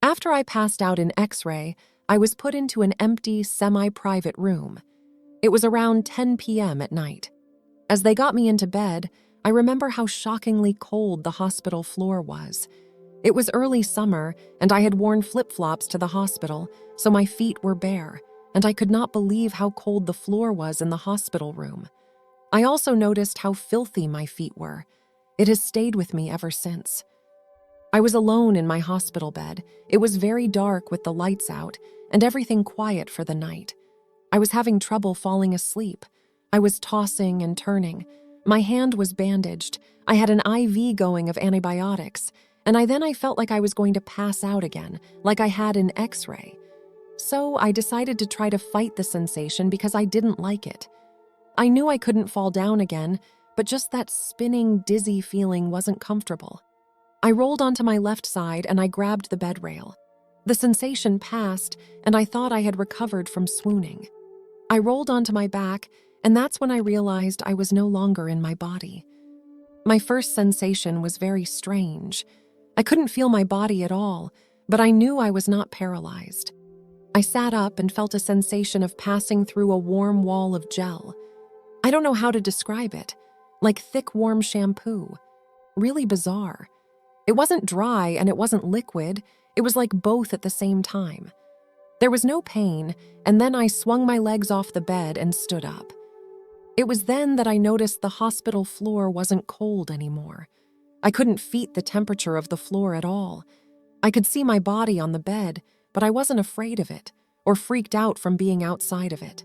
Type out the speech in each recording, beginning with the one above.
After I passed out in X-ray, I was put into an empty, semi-private room. It was around 10 p.m. at night. As they got me into bed, I remember how shockingly cold the hospital floor was. It was early summer, and I had worn flip-flops to the hospital, so my feet were bare, and I could not believe how cold the floor was in the hospital room. I also noticed how filthy my feet were. It has stayed with me ever since. I was alone in my hospital bed. It was very dark with the lights out, and everything quiet for the night. I was having trouble falling asleep. I was tossing and turning. My hand was bandaged. I had an IV going of antibiotics, and I felt like I was going to pass out again, like I had in X-ray. So I decided to try to fight the sensation because I didn't like it. I knew I couldn't fall down again, but just that spinning, dizzy feeling wasn't comfortable. I rolled onto my left side and I grabbed the bed rail. The sensation passed, and I thought I had recovered from swooning. I rolled onto my back, and that's when I realized I was no longer in my body. My first sensation was very strange. I couldn't feel my body at all, but I knew I was not paralyzed. I sat up and felt a sensation of passing through a warm wall of gel. I don't know how to describe it, like thick, warm shampoo. Really bizarre. It wasn't dry and it wasn't liquid. It was like both at the same time. There was no pain, and then I swung my legs off the bed and stood up. It was then that I noticed the hospital floor wasn't cold anymore. I couldn't feel the temperature of the floor at all. I could see my body on the bed, but I wasn't afraid of it or freaked out from being outside of it.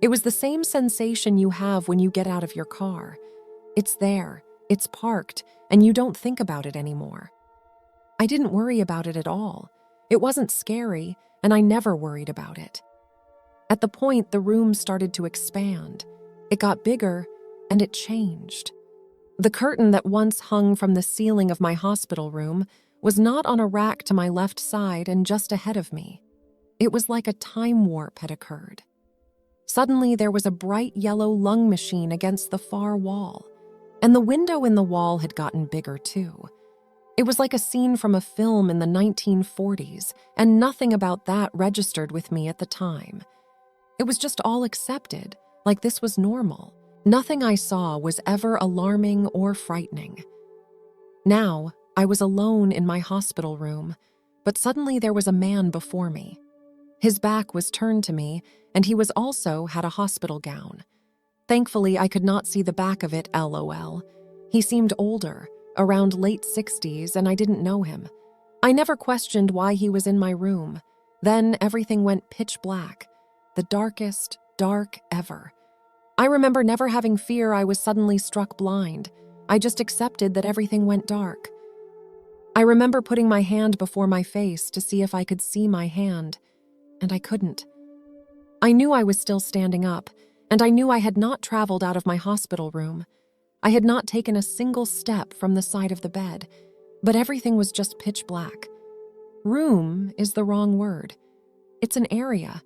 It was the same sensation you have when you get out of your car. It's there, it's parked, and you don't think about it anymore. I didn't worry about it at all. It wasn't scary, and I never worried about it. At the point, the room started to expand. It got bigger, and it changed. The curtain that once hung from the ceiling of my hospital room was not on a rack to my left side and just ahead of me. It was like a time warp had occurred. Suddenly, there was a bright yellow lung machine against the far wall, and the window in the wall had gotten bigger too. It was like a scene from a film in the 1940s, and nothing about that registered with me at the time. It was just all accepted, like this was normal. Nothing I saw was ever alarming or frightening. Now, I was alone in my hospital room, but suddenly there was a man before me. His back was turned to me, and he also had a hospital gown. Thankfully, I could not see the back of it, LOL. He seemed older, around late 60s, and I didn't know him. I never questioned why he was in my room. Then everything went pitch black, the darkest dark ever. I remember never having fear I was suddenly struck blind. I just accepted that everything went dark. I remember putting my hand before my face to see if I could see my hand, and I couldn't. I knew I was still standing up, and I knew I had not traveled out of my hospital room. I had not taken a single step from the side of the bed, but everything was just pitch black. Room is the wrong word. It's an area.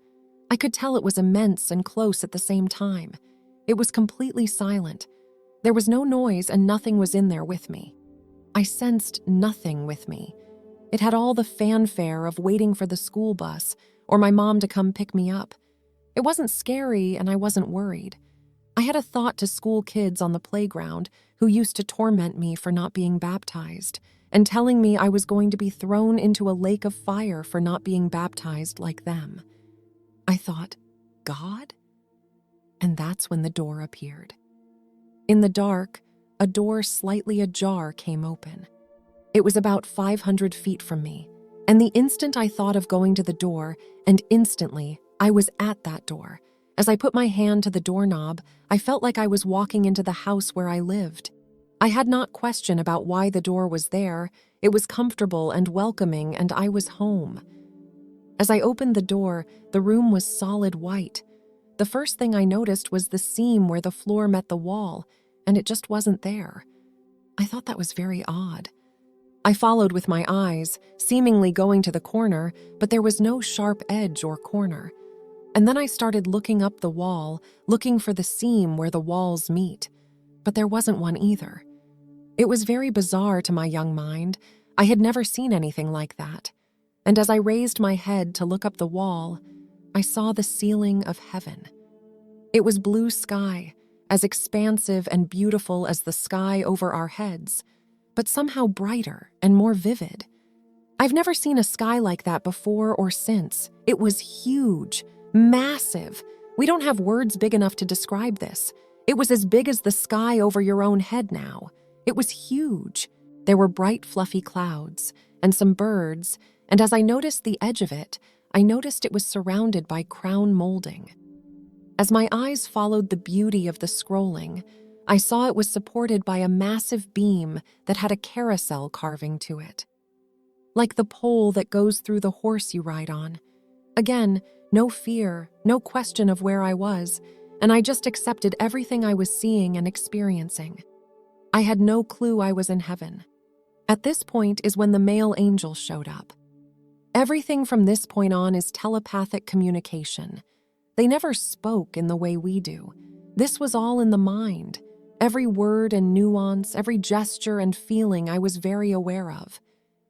I could tell it was immense and close at the same time. It was completely silent. There was no noise and nothing was in there with me. I sensed nothing with me. It had all the fanfare of waiting for the school bus or my mom to come pick me up. It wasn't scary and I wasn't worried. I had a thought to school kids on the playground who used to torment me for not being baptized and telling me I was going to be thrown into a lake of fire for not being baptized like them. I thought, God? And that's when the door appeared. In the dark, a door slightly ajar came open. It was about 500 feet from me, and the instant I thought of going to the door, and instantly I was at that door. As I put my hand to the doorknob, I felt like I was walking into the house where I lived. I had not questioned about why the door was there. It was comfortable and welcoming, and I was home. As I opened the door, the room was solid white. The first thing I noticed was the seam where the floor met the wall, and it just wasn't there. I thought that was very odd. I followed with my eyes, seemingly going to the corner, but there was no sharp edge or corner. And then I started looking up the wall, looking for the seam where the walls meet. But there wasn't one either. It was very bizarre to my young mind. I had never seen anything like that. and as I raised my head to look up the wall, I saw the ceiling of heaven. It was blue sky, as expansive and beautiful as the sky over our heads, but somehow brighter and more vivid. I've never seen a sky like that before or since. It was huge, massive. We don't have words big enough to describe this. It was as big as the sky over your own head now. It was huge. There were bright, fluffy clouds and some birds, and as I noticed the edge of it, I noticed it was surrounded by crown molding. As my eyes followed the beauty of the scrolling, I saw it was supported by a massive beam that had a carousel carving to it. Like the pole that goes through the horse you ride on. Again, no fear, no question of where I was, and I just accepted everything I was seeing and experiencing. I had no clue I was in heaven. At this point is when the male angel showed up. Everything from this point on is telepathic communication. They never spoke in the way we do. This was all in the mind. Every word and nuance, every gesture and feeling I was very aware of.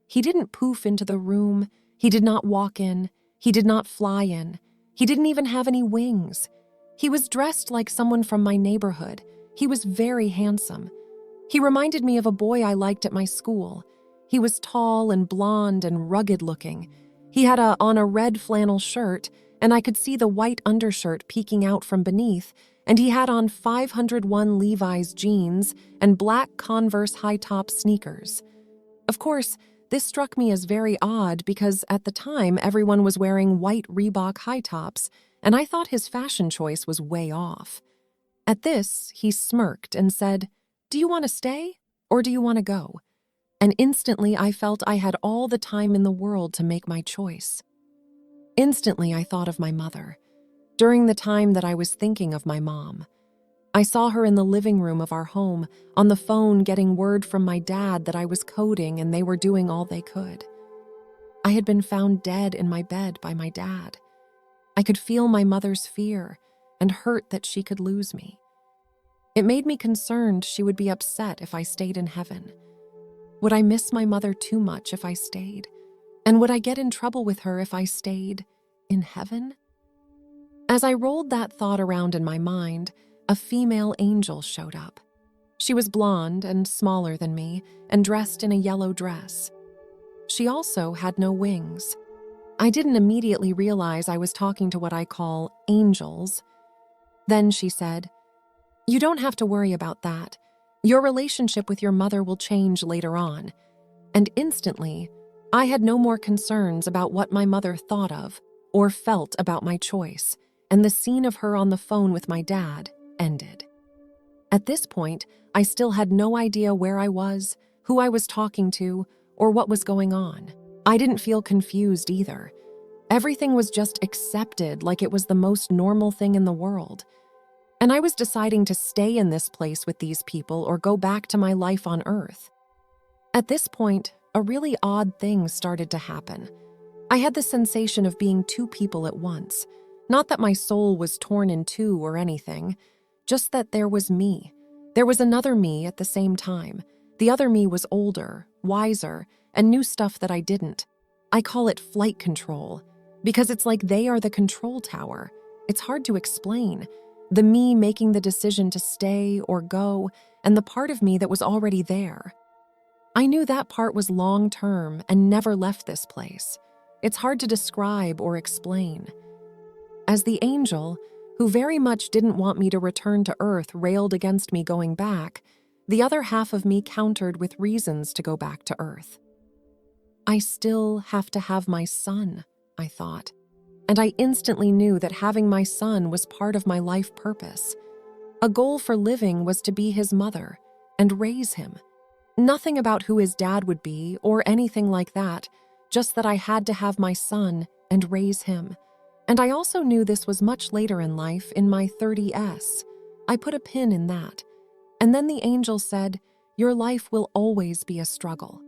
He didn't poof into the room. He did not walk in. He did not fly in. He didn't even have any wings. He was dressed like someone from my neighborhood. He was very handsome. He reminded me of a boy I liked at my school. He was tall and blonde and rugged looking. He had on a red flannel shirt, and I could see the white undershirt peeking out from beneath, and he had on 501 Levi's jeans and black Converse high-top sneakers. Of course, this struck me as very odd because at the time everyone was wearing white Reebok high tops, and I thought his fashion choice was way off. At this, he smirked and said, "Do you want to stay or do you want to go?" And instantly I felt I had all the time in the world to make my choice. Instantly I thought of my mother. During the time that I was thinking of my mom, I saw her in the living room of our home, on the phone getting word from my dad that I was coding and they were doing all they could. I had been found dead in my bed by my dad. I could feel my mother's fear and hurt that she could lose me. It made me concerned she would be upset if I stayed in heaven. Would I miss my mother too much if I stayed? And would I get in trouble with her if I stayed in heaven? As I rolled that thought around in my mind, a female angel showed up. She was blonde and smaller than me and dressed in a yellow dress. She also had no wings. I didn't immediately realize I was talking to what I call angels. Then she said, "You don't have to worry about that. Your relationship with your mother will change later on." And instantly, I had no more concerns about what my mother thought of or felt about my choice, and the scene of her on the phone with my dad ended. At this point, I still had no idea where I was, who I was talking to, or what was going on. I didn't feel confused either. Everything was just accepted like it was the most normal thing in the world. And I was deciding to stay in this place with these people or go back to my life on Earth. At this point, a really odd thing started to happen. I had the sensation of being two people at once. Not that my soul was torn in two or anything, just that there was me. There was another me at the same time. The other me was older, wiser, and knew stuff that I didn't. I call it flight control, because it's like they are the control tower. It's hard to explain. The me making the decision to stay or go, and the part of me that was already there. I knew that part was long-term and never left this place. It's hard to describe or explain. As the angel, who very much didn't want me to return to Earth, railed against me going back, the other half of me countered with reasons to go back to Earth. I still have to have my son, I thought. And I instantly knew that having my son was part of my life purpose. A goal for living was to be his mother and raise him. Nothing about who his dad would be or anything like that, just that I had to have my son and raise him. And I also knew this was much later in life, in my 30s. I put a pin in that. And then the angel said, "Your life will always be a struggle."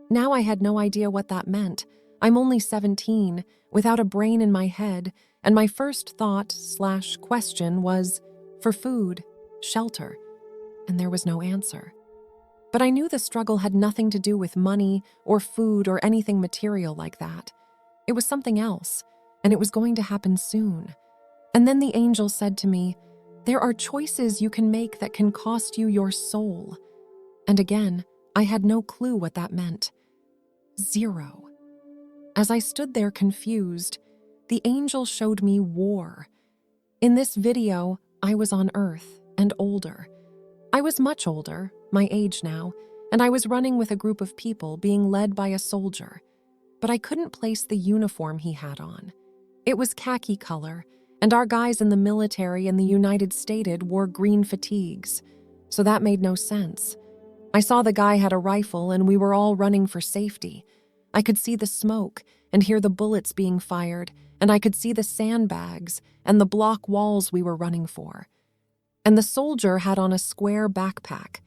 Now I had no idea what that meant. I'm only 17, without a brain in my head, and my first thought/question was for food, shelter, and there was no answer. But I knew the struggle had nothing to do with money or food or anything material like that. It was something else, and it was going to happen soon. And then the angel said to me, "There are choices you can make that can cost you your soul." And again, I had no clue what that meant. 0. As I stood there confused, the angel showed me war. In this video, I was on Earth and older. I was much older, my age now, and I was running with a group of people being led by a soldier. But I couldn't place the uniform he had on. It was khaki color, and our guys in the military in the United States wore green fatigues, so that made no sense. I saw the guy had a rifle and we were all running for safety. I could see the smoke and hear the bullets being fired, and I could see the sandbags and the block walls we were running for. And the soldier had on a square backpack,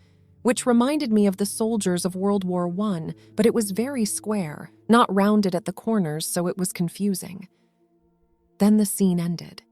which reminded me of the soldiers of World War I, but it was very square, not rounded at the corners, so it was confusing. Then the scene ended.